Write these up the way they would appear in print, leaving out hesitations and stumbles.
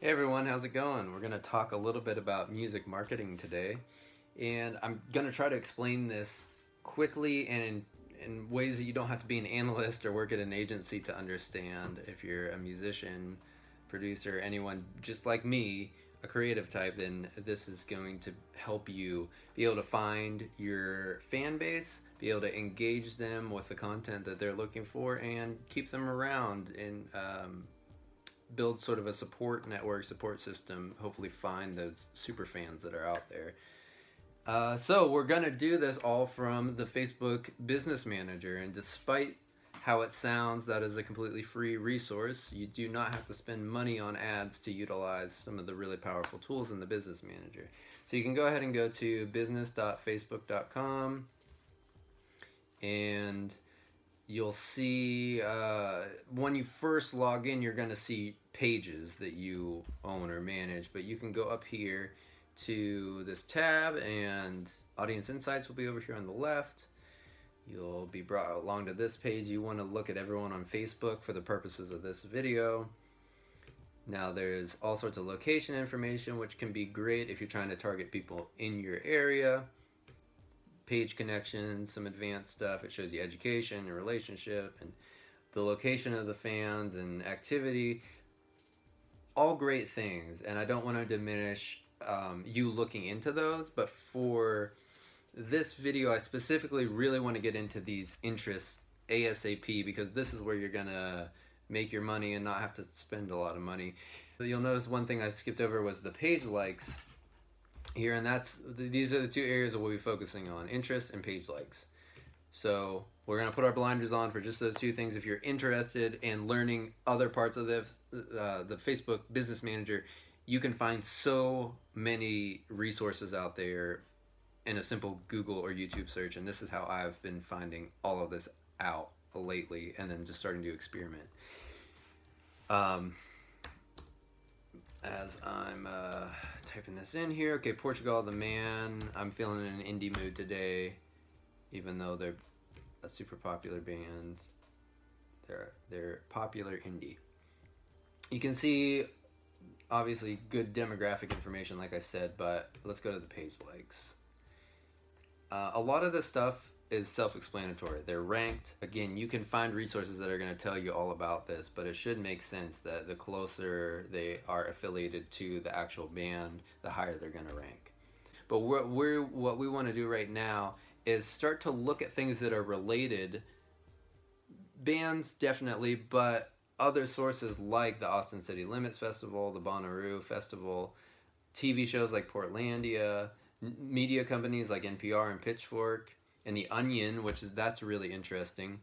Hey everyone, how's it going? We're going to talk a little bit about music marketing today, and I'm going to try to explain this quickly and in ways that you don't have to be an analyst or work at an agency to understand. If you're a musician, producer, anyone just like me, a creative type, then this is going to help you be able to find your fan base, be able to engage them with the content that they're looking for, and keep them around and build sort of a support network, support system, hopefully find those super fans that are out there. So we're gonna do this all from the Facebook Business Manager, and despite how it sounds, that is a completely free resource. You do not have to spend money on ads to utilize some of the really powerful tools in the Business Manager. So you can go ahead and go to business.facebook.com, and you'll see when you first log in, you're going to see pages that you own or manage, but you can go up here to this tab, and Audience Insights will be over here on the left. You'll be brought along to this page. You want to look at everyone on Facebook for the purposes of this video. Now there's all sorts of location information, which can be great if you're trying to target people in your area. Page connections, some advanced stuff. It shows you education and relationship and the location of the fans and activity. All great things, and I don't want to diminish you looking into those, but for this video I specifically really want to get into these interests ASAP, because this is where you're gonna make your money and not have to spend a lot of money. You'll notice one thing I skipped over was the page likes here, and these are the two areas that we'll be focusing on: interest and page likes. So we're going to put our blinders on for just those two things. If you're interested in learning other parts of the Facebook Business Manager, you can find so many resources out there in a simple Google or YouTube search, and this is how I've been finding all of this out lately, and then just starting to experiment. As I'm typing this in here. Okay, Portugal the Man. I'm feeling in an indie mood today, even though they're a super popular band. They're popular indie. You can see obviously good demographic information, like I said, but let's go to the page likes. A lot of this stuff is self-explanatory. They're ranked. Again, you can find resources that are going to tell you all about this, but it should make sense that the closer they are affiliated to the actual band, the higher they're going to rank. But what we want to do right now is start to look at things that are related. Bands, definitely, but other sources like the Austin City Limits Festival, the Bonnaroo Festival, TV shows like Portlandia, media companies like NPR and Pitchfork, and The Onion, that's really interesting,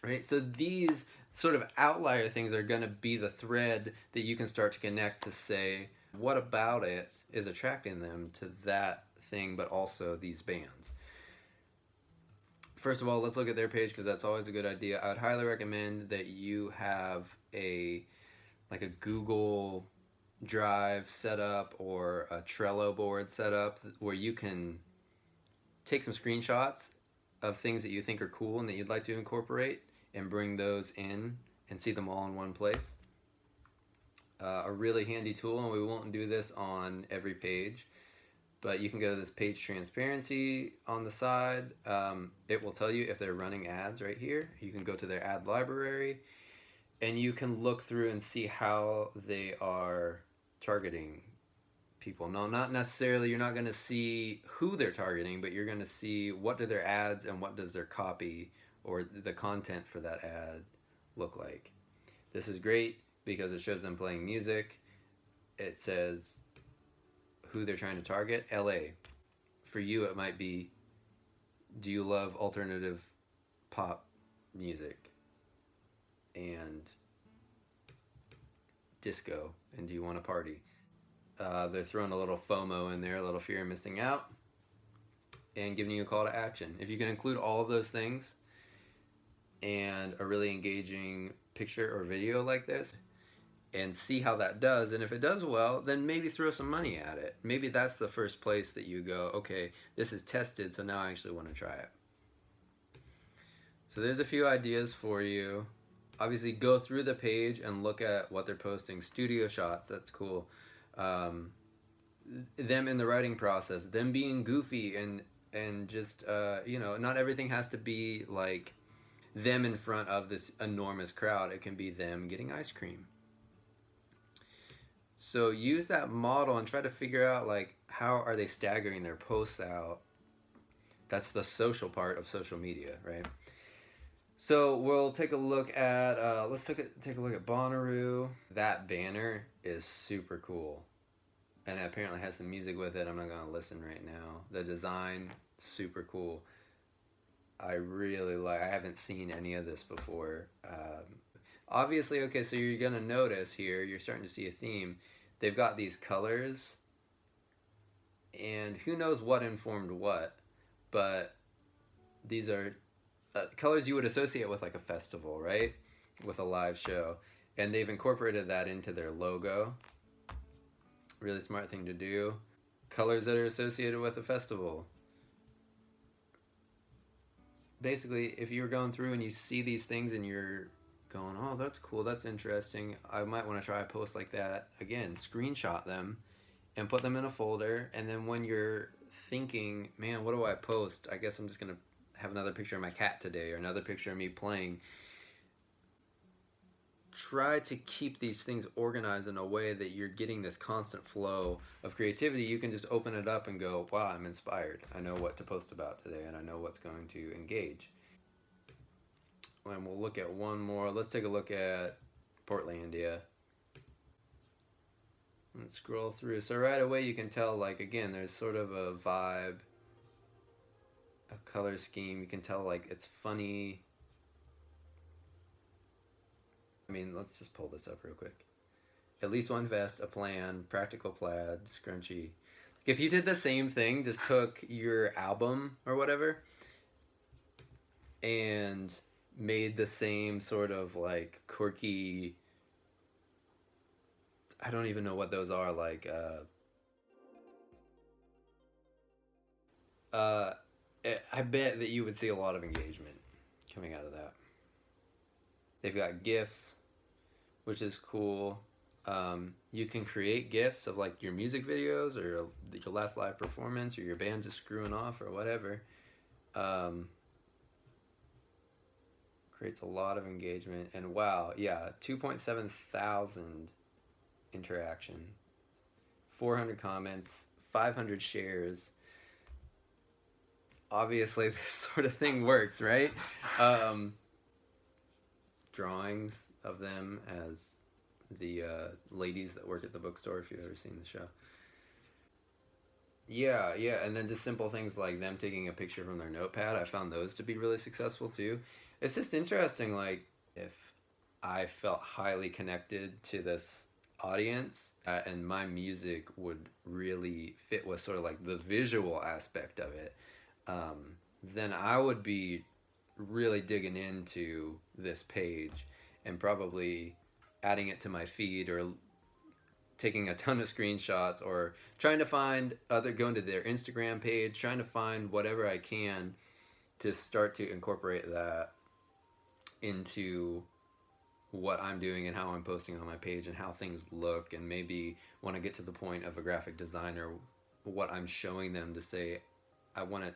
right? So these sort of outlier things are going to be the thread that you can start to connect to say, what about it is attracting them to that thing, but also these bands? First of all, let's look at their page, because that's always a good idea. I would highly recommend that you have a Google Drive set up or a Trello board set up where you can take some screenshots of things that you think are cool and that you'd like to incorporate and bring those in and see them all in one place. A really handy tool, and we won't do this on every page, but you can go to this page transparency on the side. It will tell you if they're running ads right here. You can go to their ad library and you can look through and see how they are targeting people. No, not necessarily, you're not going to see who they're targeting, but you're going to see what do their ads and what does their copy or the content for that ad look like. This is great because it shows them playing music. It says who they're trying to target. LA. For you, it might be, do you love alternative pop music and disco, and do you want to party? They're throwing a little FOMO in there, a little fear of missing out, and giving you a call to action. If you can include all of those things and a really engaging picture or video like this, and see how that does, and if it does well, then maybe throw some money at it. Maybe that's the first place that you go, okay, this is tested, so now I actually want to try it. So there's a few ideas for you. obviously go through the page and look at what they're posting. Studio shots, that's cool. Um, them in the writing process, them being goofy and just not everything has to be like them in front of this enormous crowd. It can be them getting ice cream. So use that model and try to figure out like how are they staggering their posts out. That's the social part of social media, right? So we'll take a look at take a look at Bonnaroo. That banner is super cool, and it apparently has some music with it. I'm not gonna listen right now. The design, super cool. I really like. I haven't seen any of this before. Obviously, okay. So you're gonna notice here. You're starting to see a theme. They've got these colors, and who knows what informed what, but these are colors you would associate with like a festival, right? With a live show. And they've incorporated that into their logo. Really smart thing to do. Colors that are associated with a festival. Basically, if you're going through and you see these things and you're going, oh, that's cool, that's interesting, I might want to try a post like that. Again, screenshot them and put them in a folder. And then when you're thinking, man, what do I post? I guess I'm just going to have another picture of my cat today or another picture of me playing. Try to keep these things organized in a way that you're getting this constant flow of creativity. You can just open it up and go, wow, I'm inspired. I know what to post about today and I know what's going to engage. And we'll look at one more. Let's take a look at Portlandia. Let's scroll through. So right away you can tell, like, again, there's sort of a vibe, a color scheme. You can tell like it's funny. I mean, let's just pull this up real quick. At least one vest, a plan, practical plaid, scrunchy. If you did the same thing, just took your album or whatever and made the same sort of like quirky, I don't even know what those are, like I bet that you would see a lot of engagement coming out of that. They've got GIFs, which is cool. You can create GIFs of like your music videos or your last live performance or your band just screwing off or whatever. Creates a lot of engagement. And wow, yeah, 2.7 thousand interaction, 400 comments, 500 shares. Obviously, this sort of thing works, right? Drawings of them as the ladies that work at the bookstore, if you've ever seen the show. Yeah, and then just simple things like them taking a picture from their notepad. I found those to be really successful too. It's just interesting, like, if I felt highly connected to this audience and my music would really fit with sort of like the visual aspect of it, then I would be really digging into this page and probably adding it to my feed or taking a ton of screenshots or trying to find going to their Instagram page, trying to find whatever I can to start to incorporate that into what I'm doing and how I'm posting on my page and how things look, and maybe when I get to the point of a graphic designer, what I'm showing them to say, I want it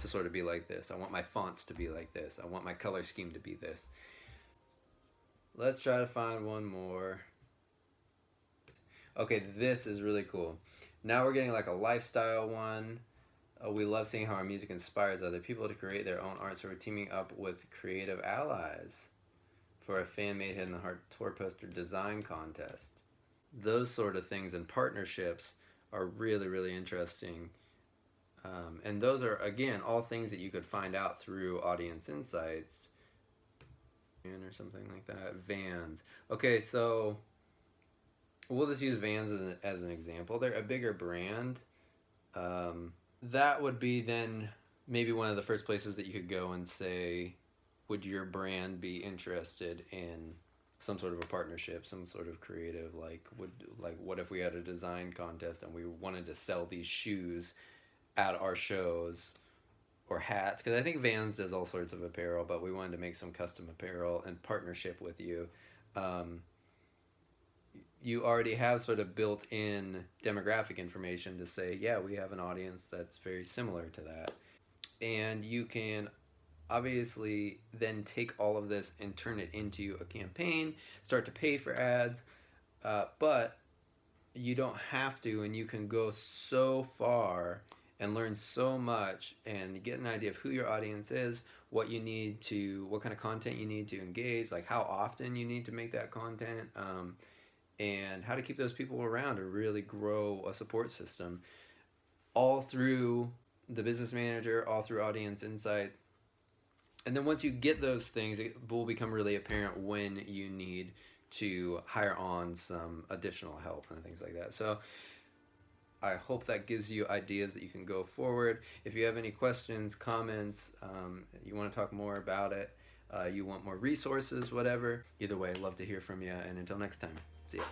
to sort of be like this. I want my fonts to be like this. I want my color scheme to be this. Let's try to find one more. Okay, this is really cool. Now we're getting like a lifestyle one. We love seeing how our music inspires other people to create their own art, so we're teaming up with Creative Allies for a fan-made Head in the Heart tour poster design contest. Those sort of things and partnerships are really, really interesting. And those are, again, all things that you could find out through Audience Insights or something like that. Vans. Okay, so we'll just use Vans as an example. They're a bigger brand. That would be then maybe one of the first places that you could go and say, would your brand be interested in some sort of a partnership, some sort of creative, like what if we had a design contest and we wanted to sell these shoes at our shows or hats, because I think Vans does all sorts of apparel, but we wanted to make some custom apparel in partnership with you. Um, you already have sort of built in demographic information to say, yeah, we have an audience that's very similar to that. And you can obviously then take all of this and turn it into a campaign, start to pay for ads, but you don't have to, and you can go so far and learn so much and get an idea of who your audience is, what you need to, what kind of content you need to engage, like how often you need to make that content, and how to keep those people around to really grow a support system, all through the business manager, all through audience insights. And then once you get those things, it will become really apparent when you need to hire on some additional help and things like that. So I hope that gives you ideas that you can go forward. If you have any questions, comments, you want to talk more about it, you want more resources, whatever, either way, I'd love to hear from you. And until next time, see ya.